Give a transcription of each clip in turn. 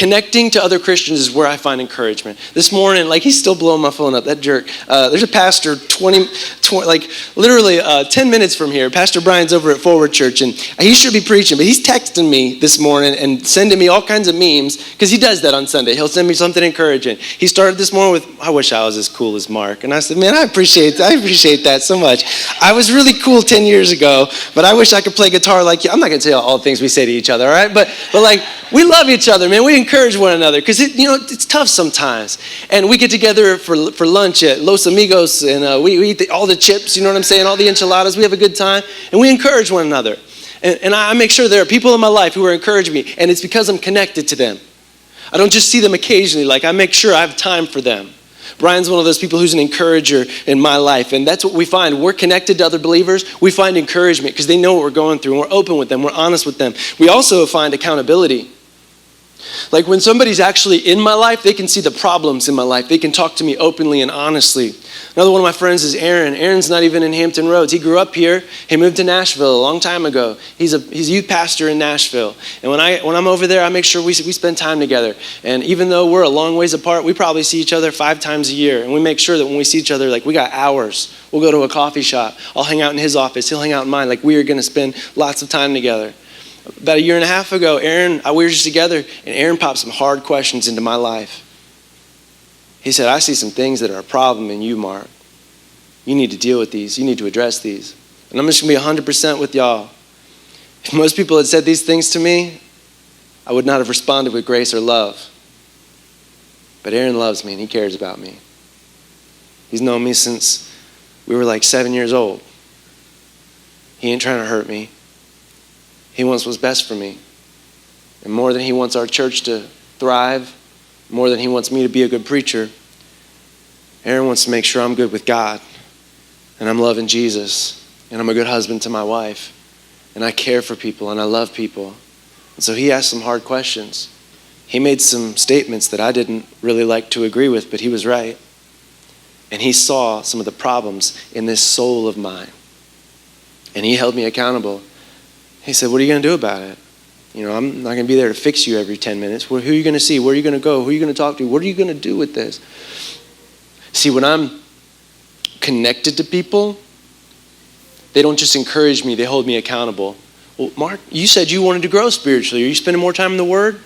connecting to other Christians is where I find encouragement. This morning, like he's still blowing my phone up, that jerk. There's a pastor 10 minutes from here. Pastor Brian's over at Forward Church, and he should be preaching, but he's texting me this morning and sending me all kinds of memes, because he does that on Sunday. He'll send me something encouraging. He started this morning with, I wish I was as cool as Marc. And I said, man, I appreciate that so much. I was really cool 10 years ago, but I wish I could play guitar like you. I'm not going to tell you all the things we say to each other, all right? But like, we love each other, man. We encourage one another, because it's tough sometimes. And we get together for lunch at Los Amigos, and we eat all the chips, you know what I'm saying, all the enchiladas. We have a good time, and we encourage one another. And I make sure there are people in my life who are encouraging me, and it's because I'm connected to them. I don't just see them occasionally. Like, I make sure I have time for them. Brian's one of those people who's an encourager in my life, and that's what we find. We're connected to other believers. We find encouragement because they know what we're going through, and we're open with them. We're honest with them. We also find accountability. Like, when somebody's actually in my life, they can see the problems in my life. They can talk to me openly and honestly. Another one of my friends is Aaron. Aaron's not even in Hampton Roads. He grew up here. He moved to Nashville a long time ago. He's a youth pastor in Nashville. And when I'm over there, I make sure we spend time together. And even though we're a long ways apart, we probably see each other 5 times a year. And we make sure that when we see each other, like, we got hours. We'll go to a coffee shop. I'll hang out in his office. He'll hang out in mine. Like, we are going to spend lots of time together. About 1.5 years ago, we were just together, and Aaron popped some hard questions into my life. He said, I see some things that are a problem in you, Marc. You need to deal with these. You need to address these. And I'm just going to be 100% with y'all. If most people had said these things to me, I would not have responded with grace or love. But Aaron loves me, and he cares about me. He's known me since we were like 7 years old. He ain't trying to hurt me. He wants what's best for me. And more than he wants our church to thrive, more than he wants me to be a good preacher, Aaron wants to make sure I'm good with God, and I'm loving Jesus, and I'm a good husband to my wife, and I care for people, and I love people. And so he asked some hard questions. He made some statements that I didn't really like to agree with, but he was right. And he saw some of the problems in this soul of mine. And he held me accountable. He said, what are you going to do about it? I'm not going to be there to fix you every 10 minutes. Who are you going to see? Where are you going to go? Who are you going to talk to? What are you going to do with this? See, when I'm connected to people, they don't just encourage me, they hold me accountable. Well, Marc, you said you wanted to grow spiritually. Are you spending more time in the Word?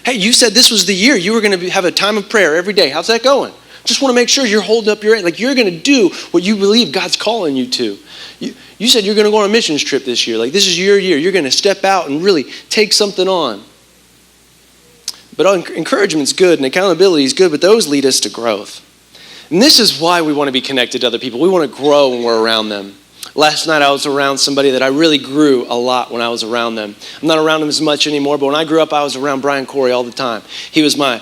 Hey, you said this was the year you were going to have a time of prayer every day. How's that going? Just want to make sure you're holding up your end. Like, you're going to do what you believe God's calling you to. You said you're going to go on a missions trip this year. Like, this is your year. You're going to step out and really take something on. But encouragement's good and accountability is good, but those lead us to growth. And this is why we want to be connected to other people. We want to grow when we're around them. Last night I was around somebody that I really grew a lot when I was around them. I'm not around them as much anymore, but when I grew up, I was around Brian Corey all the time. He was my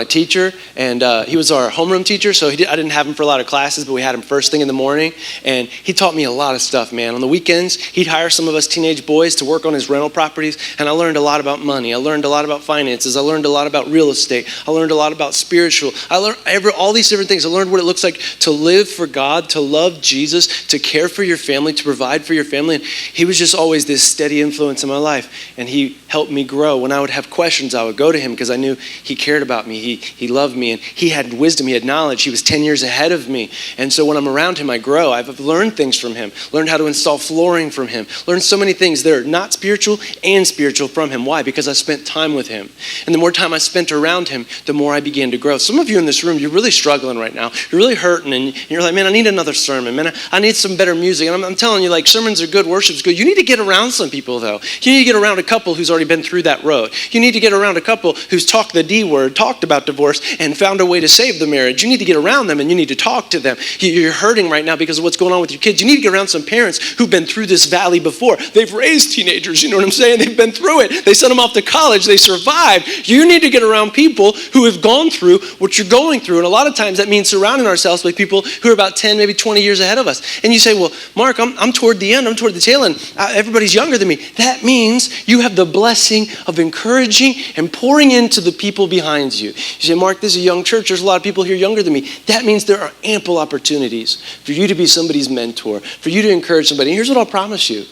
teacher, and he was our homeroom teacher, so I didn't have him for a lot of classes, but we had him first thing in the morning, and he taught me a lot of stuff, man. On the weekends, he'd hire some of us teenage boys to work on his rental properties, and I learned a lot about money. I learned a lot about finances. I learned a lot about real estate. I learned a lot about spiritual. I learned all these different things. I learned what it looks like to live for God, to love Jesus, to care for your family, to provide for your family. And he was just always this steady influence in my life. And he helped me grow. When I would have questions, I would go to him because I knew he cared about me. He loved me, and he had wisdom. He had knowledge. He was 10 years ahead of me. And so when I'm around him, I grow. I've learned things from him, learned how to install flooring from him, learned so many things that are not spiritual and spiritual from him. Why? Because I spent time with him. And the more time I spent around him, the more I began to grow. Some of you in this room, you're really struggling right now. You're really hurting, and you're like, man, I need another sermon. Man, I need some better music. And I'm telling you, like, sermons are good, worship's good. You need to get around some people, though. You need to get around a couple who's already been through that road. You need to get around a couple who's talked the D word, talked about divorce, and found a way to save the marriage. You need to get around them, and you need to talk to them. You're hurting right now because of what's going on with your kids. You need to get around some parents who've been through this valley before. They've raised teenagers, you know what I'm saying? They've been through it. They sent them off to college. They survived. You need to get around people who have gone through what you're going through, and a lot of times that means surrounding ourselves with people who are about 10, maybe 20 years ahead of us. And you say, well, Marc, I'm toward the end. I'm toward the tail end. Everybody's younger than me. That means you have the blessing of encouraging and pouring into the people behind you. You say, Marc, this is a young church. There's a lot of people here younger than me. That means there are ample opportunities for you to be somebody's mentor, for you to encourage somebody. And here's what I'll promise you.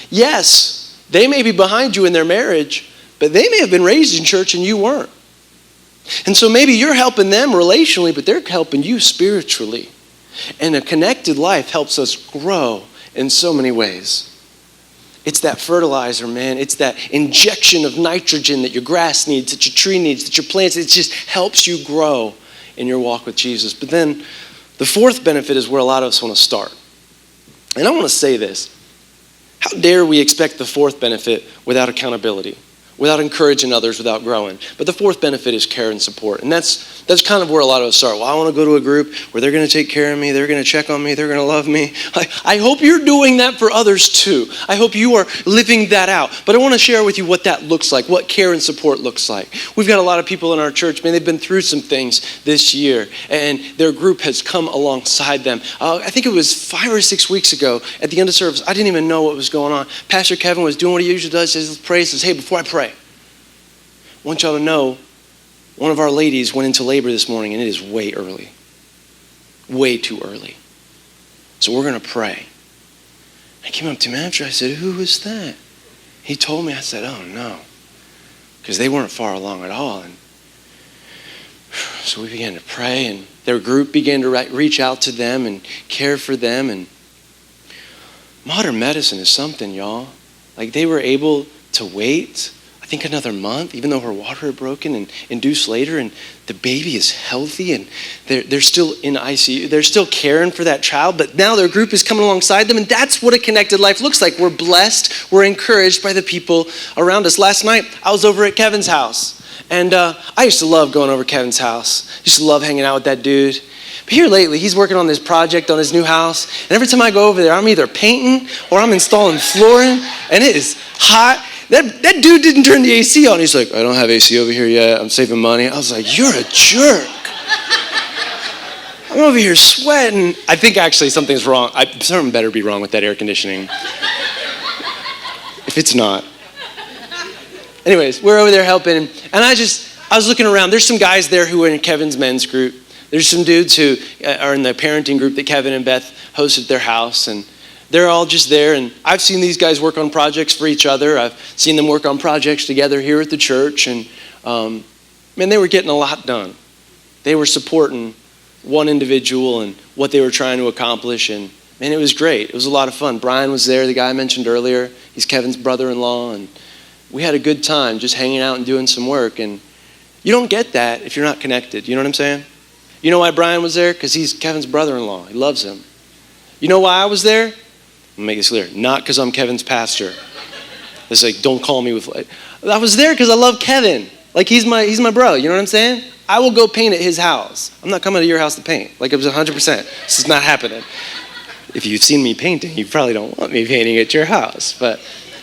Yes, they may be behind you in their marriage, but they may have been raised in church and you weren't. And so maybe you're helping them relationally, but they're helping you spiritually. And a connected life helps us grow in so many ways. It's that fertilizer, man. It's that injection of nitrogen that your grass needs, that your tree needs, that your plants, it just helps you grow in your walk with Jesus. But then the fourth benefit is where a lot of us want to start. And I want to say this. How dare we expect the fourth benefit without accountability, without encouraging others, without growing? But the fourth benefit is care and support. And that's kind of where a lot of us start. Well, I want to go to a group where they're going to take care of me, they're going to check on me, they're going to love me. I hope you're doing that for others too. I hope you are living that out. But I want to share with you what that looks like, what care and support looks like. We've got a lot of people in our church, man, they've been through some things this year, and their group has come alongside them. I think it was 5 or 6 weeks ago at the end of service, I didn't even know what was going on. Pastor Kevin was doing what he usually does, says, let's pray, says, hey, before I pray, I want y'all to know, one of our ladies went into labor this morning, and it is way early. Way too early. So we're going to pray. I came up to him after, I said, who was that? He told me, I said, oh no. Because they weren't far along at all. And so we began to pray, and their group began to reach out to them and care for them. And modern medicine is something, y'all. Like, they were able to wait, I think, another month, even though her water had broken, and induced later, and the baby is healthy, and they're still in ICU. They're still caring for that child, but now their group is coming alongside them, and that's what a connected life looks like. We're blessed, we're encouraged by the people around us. Last night, I was over at Kevin's house, and I used to love going over to Kevin's house. I used to love hanging out with that dude. But here lately, he's working on this project on his new house, and every time I go over there, I'm either painting or I'm installing flooring, and it is hot. That dude didn't turn the AC on. He's like, I don't have AC over here yet. I'm saving money. I was like, you're a jerk. I'm over here sweating. I think actually something's wrong. Something better be wrong with that air conditioning. If it's not. Anyways, we're over there helping. And I was looking around. There's some guys there who are in Kevin's men's group. There's some dudes who are in the parenting group that Kevin and Beth hosted at their house. And they're all just there, and I've seen these guys work on projects for each other. I've seen them work on projects together here at the church, and man, they were getting a lot done. They were supporting one individual and what they were trying to accomplish, and man, it was great. It was a lot of fun. Brian was there, the guy I mentioned earlier. He's Kevin's brother-in-law, and we had a good time just hanging out and doing some work, and you don't get that if you're not connected. You know what I'm saying? You know why Brian was there? Because he's Kevin's brother-in-law. He loves him. You know why I was there? I'll make this clear. Not because I'm Kevin's pastor. It's like, don't call me with... I was there because I love Kevin. Like, he's my bro. You know what I'm saying? I will go paint at his house. I'm not coming to your house to paint. Like, it was 100%. This is not happening. If you've seen me painting, you probably don't want me painting at your house. But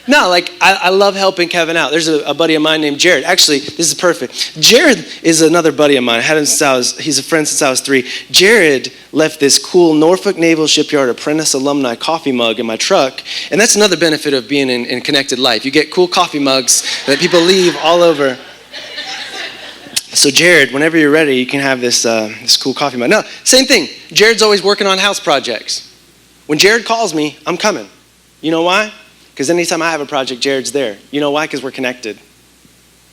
no, like, I love helping Kevin out. There's a buddy of mine named Jared. Actually, this is perfect. Jared is another buddy of mine. I had him he's a friend since I was 3. Jared left this cool Norfolk Naval Shipyard Apprentice Alumni coffee mug in my truck. And that's another benefit of being in connected life. You get cool coffee mugs that people leave all over. So Jared, whenever you're ready, you can have this cool coffee mug. No, same thing. Jared's always working on house projects. When Jared calls me, I'm coming. You know why? Because anytime I have a project, Jared's there. You know why? Because we're connected.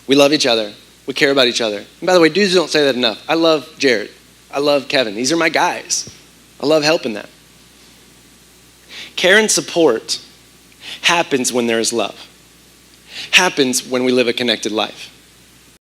We love each other. We care about each other. And by the way, dudes don't say that enough. I love Jared. I love Kevin. These are my guys. I love helping them. Care and support happens when there is love. Happens when we live a connected life.